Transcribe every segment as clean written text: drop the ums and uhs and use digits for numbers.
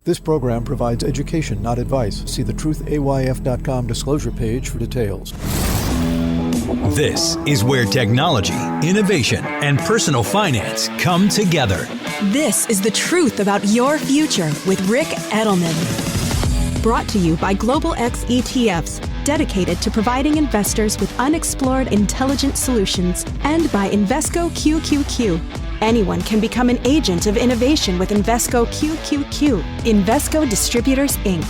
This program provides education, not advice. See the truthayf.com disclosure page for details. This is where technology, innovation, and personal finance come together. This is the truth about your future with Rick Edelman. Brought to you by Global X ETFs, dedicated to providing investors with unexplored intelligent solutions, and by Invesco QQQ. Anyone can become an agent of innovation with Invesco QQQ. Invesco Distributors, Inc.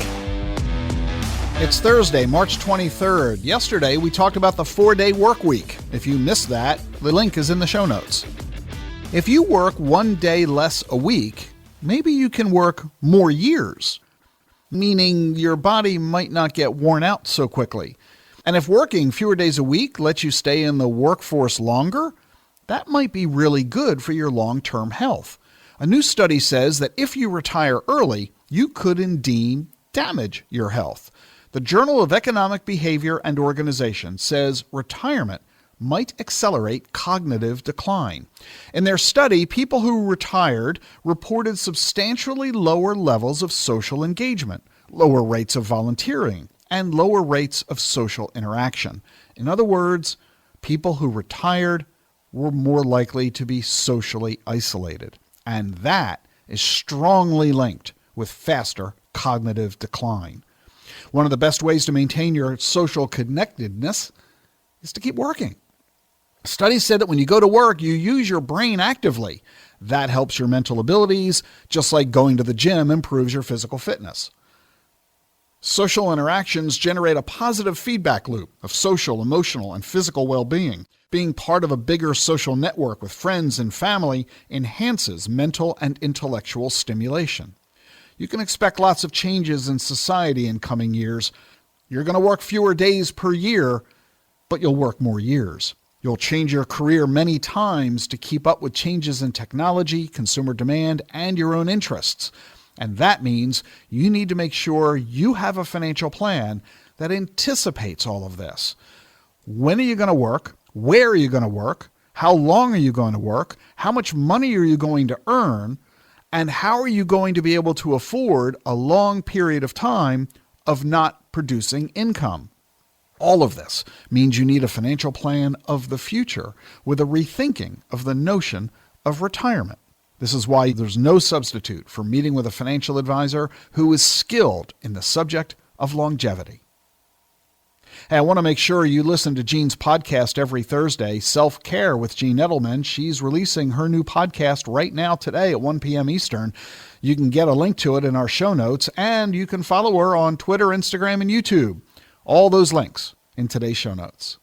It's Thursday, March 23rd. Yesterday, we talked about the 4-day work week. If you missed that, the link is in the show notes. If you work 1 day less a week, maybe you can work more years, meaning your body might not get worn out so quickly. And if working fewer days a week lets you stay in the workforce longer, that might be really good for your long-term health. A new study says that if you retire early, you could indeed damage your health. The Journal of Economic Behavior and Organization says retirement might accelerate cognitive decline. In their study, people who retired reported substantially lower levels of social engagement, lower rates of volunteering, and lower rates of social interaction. In other words, people who retired were more likely to be socially isolated. And that is strongly linked with faster cognitive decline. One of the best ways to maintain your social connectedness is to keep working. Studies said that when you go to work, you use your brain actively. That helps your mental abilities, just like going to the gym improves your physical fitness. Social interactions generate a positive feedback loop of social, emotional, and physical well-being. Being part of a bigger social network with friends and family enhances mental and intellectual stimulation. You can expect lots of changes in society in coming years. You're going to work fewer days per year, but you'll work more years. You'll change your career many times to keep up with changes in technology, consumer demand, and your own interests. And that means you need to make sure you have a financial plan that anticipates all of this. When are you going to work? Where are you going to work? How long are you going to work? How much money are you going to earn? And how are you going to be able to afford a long period of time of not producing income? All of this means you need a financial plan of the future with a rethinking of the notion of retirement. This is why there's no substitute for meeting with a financial advisor who is skilled in the subject of longevity. Hey, I want to make sure you listen to Jean's podcast every Thursday, Self-Care with Jean Edelman. She's releasing her new podcast right now today at 1 p.m. Eastern. You can get a link to it in our show notes, and you can follow her on Twitter, Instagram, and YouTube. All those links in today's show notes.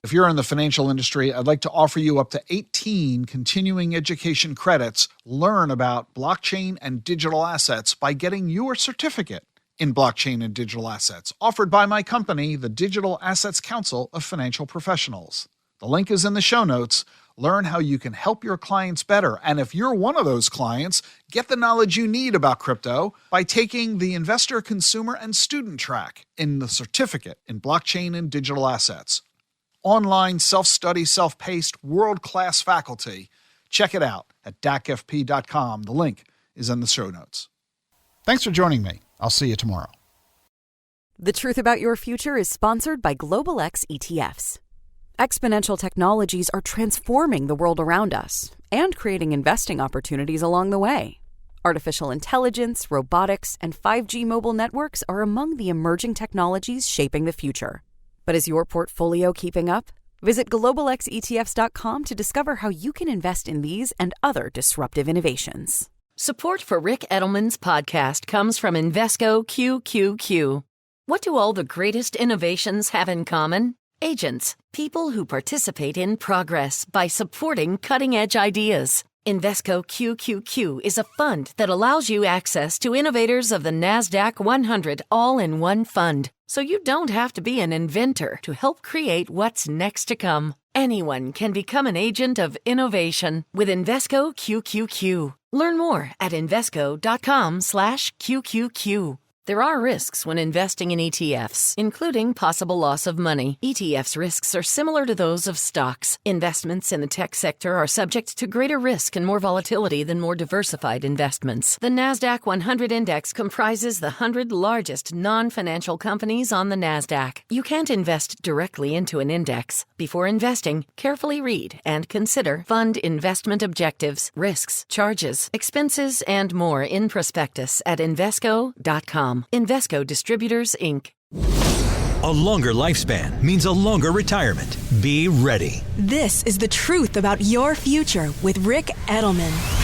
If you're in the financial industry, I'd like to offer you up to 18 continuing education credits. Learn about blockchain and digital assets by getting your certificate in blockchain and digital assets, offered by my company, the Digital Assets Council of Financial Professionals. The link is in the show notes. Learn how you can help your clients better. And if you're one of those clients, get the knowledge you need about crypto by taking the Investor, Consumer, and Student track in the certificate in blockchain and digital assets. Online, self-study, self-paced, world-class faculty. Check it out at dacfp.com. The link is in the show notes. Thanks for joining me. I'll see you tomorrow. The Truth About Your Future is sponsored by Global X ETFs. Exponential technologies are transforming the world around us and creating investing opportunities along the way. Artificial intelligence, robotics, and 5G mobile networks are among the emerging technologies shaping the future. But is your portfolio keeping up? Visit globalxetfs.com to discover how you can invest in these and other disruptive innovations. Support for Rick Edelman's podcast comes from Invesco QQQ. What do all the greatest innovations have in common? Agents, people who participate in progress by supporting cutting-edge ideas. Invesco QQQ is a fund that allows you access to innovators of the NASDAQ 100 all-in-one fund, so you don't have to be an inventor to help create what's next to come. Anyone can become an agent of innovation with Invesco QQQ. Learn more at Invesco.com/QQQ. There are risks when investing in ETFs, including possible loss of money. ETFs' risks are similar to those of stocks. Investments in the tech sector are subject to greater risk and more volatility than more diversified investments. The NASDAQ 100 Index comprises the 100 largest non-financial companies on the NASDAQ. You can't invest directly into an index. Before investing, carefully read and consider fund investment objectives, risks, charges, expenses, and more in prospectus at Invesco.com. Invesco Distributors, Inc. A longer lifespan means a longer retirement. Be ready. This is the truth about your future with Rick Edelman.